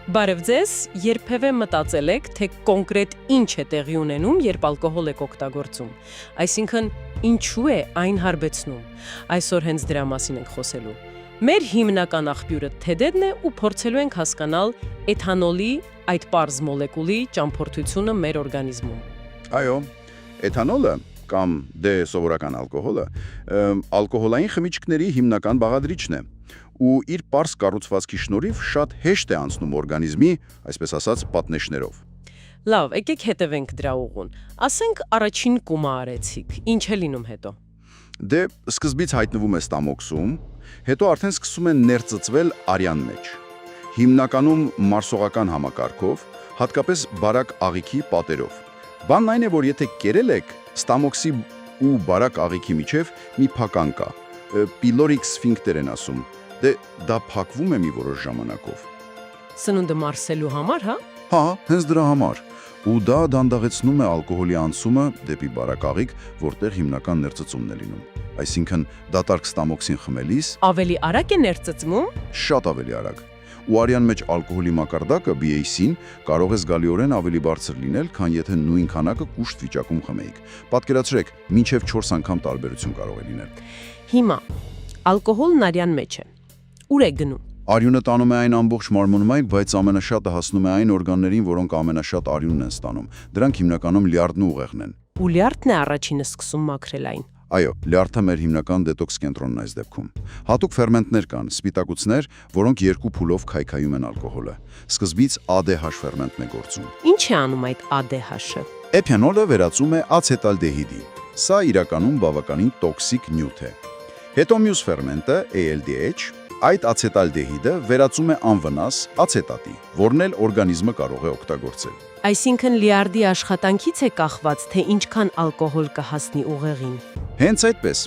Բարև ձեզ, երբևէ մտածել եք, թե կոնկրետ ինչ է տեղի ունենում, երբ ալկոհոլ եք օգտագործում։ Այսինքն, ինչու է այն հարբեցնում։ Այսօր հենց դրա մասին ենք խոսելու։ Մեր հիմնական աղբյուրը թեդեդն է ու փորձելու ենք հասկանալ էթանոլի, այդ պարզ մոլեկուլի ճամփորդությունը մեր օրգանիզմում։ Այո, էթանոլը կամ սովորական ալկոհոլը ալկոհոլային խմիչքների հիմնական բաղադրիչն է ու իր պարզ կառուցվածքի շնորհիվ շատ հեշտ է անցնում օրգանիզմի, այսպես ասած, պատնեշներով։ Լավ, եկեք հետևենք դրա ուղուն։ Ասենք առաջին կումա արեցիք, ինչ է լինում հետո։ Դե սկզբից հայտնվում է ստամոքսում, հետո արդեն սկսում են ներծծվել արյան մեջ։ Հիմնականում մարսողական համակարգով, հատկապես բարակ աղիքի պատերով։ Բանն այն է, որ եթե կերել եք, ստամոքսի ու բարակ աղիքի միջև մի փական կա, պիլորիկ սֆինկտեր են ասում, դե դա փակվում է մի որոշ ժամանակով։ Սնունդը մարսելու համար, հա։ Հա, հենց դրա համար։ Ու դա դանդաղեցնում է ալկոհոլի անցումը դեպի բարակ աղիք, որտեղ հիմնական ներծծումն է լինում։ Այսինքն դատարկ ստամոքսին խմելիս Ավելի արագ է ներծծվում։ շատ ավելի արագ։ Ու արյան մեջ ալկոհոլի մակարդակը BAC-ին կարող է զգալիորեն ավելի բարձր լինել, քան եթե նույն քանակը կուշտ վիճակում խմեիք։ Պատկերացրեք, մինչև 4 անգամ տարբերություն կարող է լինել։ Հիմա ալկոհոլն արյան մեջ է։ Ուր է գնում։ Արյունը տանում է այն ամբողջ մարմնումային, բայց ամենաշատը հասնում է այն օրգաններին, որոնք ամենաշատ արյունն են ստանում։ Դրանք հիմնականում լյարդն ու ուղեղն են։ Ու լյարդն է առաջինը սկսում մաքրել այն։ Այո, լյարդը մեր հիմնական դետոքս կենտրոնն է այս դեպքում։ Հատուկ ֆերմենտներ կան, սպիտակուցներ, որոնք երկու փուլով քայքայում են ալկոհոլը։ Սկզբից ADH ֆերմենտն է գործում։ Ինչ է անում այդ ADH-ը։ Էթանոլը վերածում է ացետալդեհիդի։ Սա իրականում բավականին տոքսիկ նյութ է։ Հետո մյուս ֆերմենտը ALDH, այդ ացետալդեհիդը վերածում է անվնաս ացետատի, որն էլ օրգանիզմը կարող է օգտագործել։ Այսինքն լյարդի աշխատանքից է կախված, թե ինչքան ալկոհոլ կհասնի ուղեղին։ Հենց այդպես,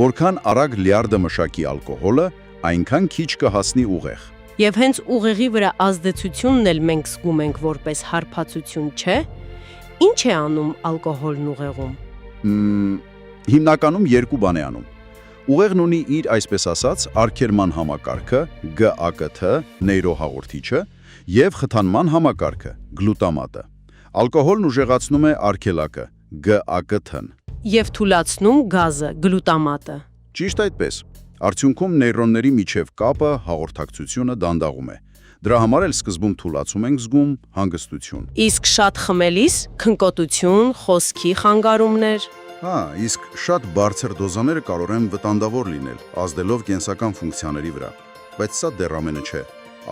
որքան արագ լյարդը մշակի ալկոհոլը, այնքան քիչ կհասնի ուղեղ։ Եվ հենց ուղեղի վրա ազդեցությունն էլ մենք զգում ենք որպես հարբացություն, չէ՞։ Ինչ է անում ալկոհոլն ուղեղում։ Հիմնականում երկու բան է անում։ Ուղեղն ունի իր, այսպես ասած, արգելման համակարգը, GACT, նեյրոհաղորդիչը, եւ խթանման համակարգը, գլուտամատը։ Ալկոհոլն ուժեղացնում է արգելակը, GACT-ն։ Եվ թուլացնում գազը, գլուտամատը։ Ճիշտ այդպես։ Արդյունքում նեյրոնների միջև կապը, հաղորդակցությունը դանդաղում է։ Դրա համար էլ սկզբում թուլացում ենք զգում, հանգստություն։ Իսկ շատ խմելիս քնկոտություն, խոսքի խանգարումներ։ Հա, իսկ շատ բարձր դոզաները կարող են վտանդավոր լինել, ազդելով կենսական ֆունկցիաների վրա։ Բայց սա դեռ ամենը չէ։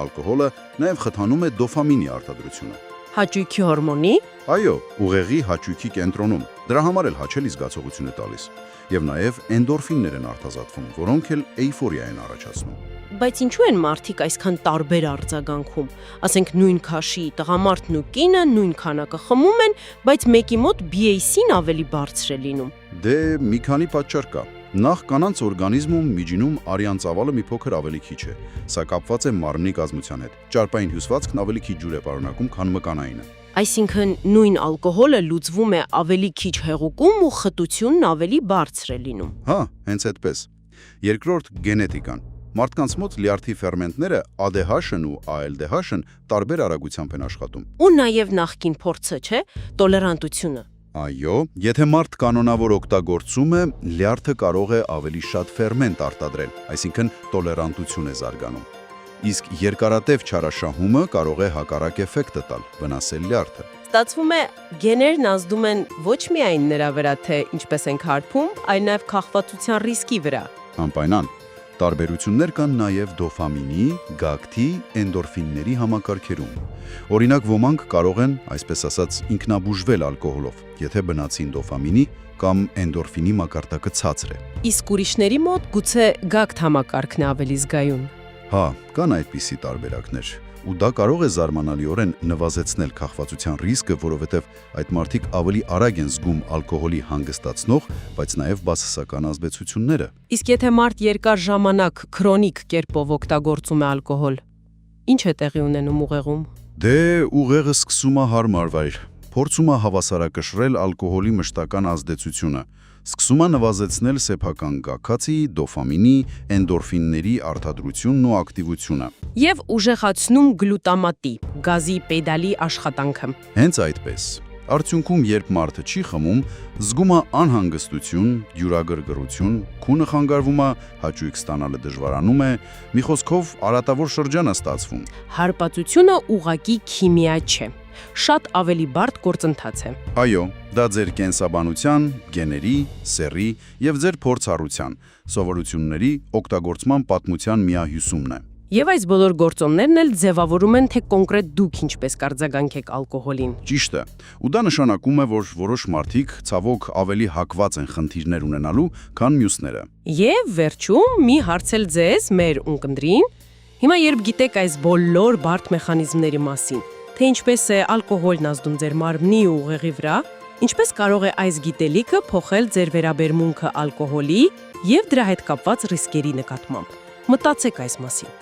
Ալկոհոլը նաև խթանում է դոֆամինի արտադրությունը։ Հաճույքի հորմոնի։ Այո, ուղեղի հաճույքի կենտրոնում։ Դրա համար էլ հաճելի զգացողություն է տալիս։ Եվ նաև էնդորֆիններ են արտազատվում, որոնք էլ էյֆորիա են առաջացնում։ Բայց ինչու են մարդիկ այսքան տարբեր արձագանքում։ Ասենք նույն քաշի տղամարդն ու կինը նույն քանակը խմում են, բայց մեկի մոտ BAC-ն ավելի բարձր է լինում։ Դե մի քանի պատճառ կա։ Նախ կանանց օրգանիզմում միջինում արյան ծավալը մի փոքր ավելի քիչ է։ Սա կապված է մարմնի կազմության հետ։ Ճարպային հյուսվածքն ավելի քիչ ջուր է պարունակում, քան մկանայինը։ Այսինքն նույն ալկոհոլը լուծվում է ավելի քիչ հեղուկում ու խտությունն ավելի բարձր է լինում։ Հա, հենց այդպես։ Երկրորդ գենետիկան։ Մարդկանց մոտ լյարդի ֆերմենտները ADH-ն ու ALDH-ն տարբեր արագությամբ են աշխատում։ Ու նաև նախկին փորձը, չէ, տոլերանտությունը։ Այո, եթե մարդ կանոնավոր օգտագործում է, լյարդը կարող է ավելի շատ ֆերմենտ արտադրել, այսինքն տոլերանտություն է զարգանում։ Իսկ երկարատև չարաշահումը կարող է հակառակ էֆեկտը տալ, վնասել լյարդը։ Ստացվում է, գեներն ազդում են ոչ միայն նրա վրա, թե ինչպես ենք հարբում, այլ նաև քաղվածության ռիսկի վրա։ Անպայման։ Տարբերություններ կան նաև դոֆամինի, գակտի, էնդորֆինների համակարգերում։ Օրինակ ոմանք կարող են, այսպես ասած, ինքնաբուժվել ալկոհոլով, եթե բնածին դոֆամինի կամ էնդորֆինի մակարդակը ցածր է։ Իսկ ուրիշների մոտ գուցե գակտ համակարգն է ավելի զգայուն։ Հա, կան այդպիսի տարբերակներ։ Ու դա կարող է զարմանալիորեն նվազեցնել քաղվածության ռիսկը, որովհետև այդ մարդիկ ավելի արագ են զգում ալկոհոլի հանգստացնող, բայց նաև բացասական ազդեցությունները։ Իսկ եթե մարդ երկար ժամանակ քրոնիկ կերպով օգտագործում է ալկոհոլ, ինչ է տեղի ունենում ուղեղում։ Դե ուղեղը սկսում է հարմարվել, փորձում է հավասարակշռել ալկոհոլի մշտական ազդեցությունը, Սկսում է նվազեցնել սեփական գաքացի, դոֆամինի, էնդորֆինների արտադրությունն ու ակտիվությունը։ Եվ ուժեղացնում գլուտամատի, գազի պեդալի աշխատանքը։ Հենց այդպես։ Արդյունքում, երբ մարդը չի խմում, զգում է անհանգստություն, յուրագրգռություն, քունը խանգարվում է, հաճույք ստանալը դժվարանում է, մի խոսքով արատավոր շրջան է ստացվում։ Հարպածությունը ուղղակի քիմիա չէ, շատ ավելի բարդ գործընթաց է։ Այո, դա ձեր կենսաբանության, գեների, սեռի եւ ձեր փորձառության, սովորությունների օգտագործման պատմության միահյուսումն է։ Եվ այս բոլոր գործոններն էլ ձևավորում են, թե կոնկրետ դուք ինչպես կարձագանքեք ալկոհոլին։ Ճիշտ է։ Ու դա նշանակում է, որ որոշ մարդիկ ցավոք ավելի հակված են խնդիրներ ունենալու, քան մյուսները։ Եվ վերջում մի հարց էլ ձեզ, մեր ունկնդրին, հիմա երբ գիտեք այս բոլոր բարդ մեխանիզմների մասին, թե ինչպես է ալկոհոլն ազդում ձեր մարմնի ու ուղեղի վրա, ինչպես կարող է այս գիտելիքը փոխել ձեր վերաբերմունքը ալկոհոլի եւ դրա հետ կապված ռիսկերի նկատմամբ։ Մտածեք այս մասին։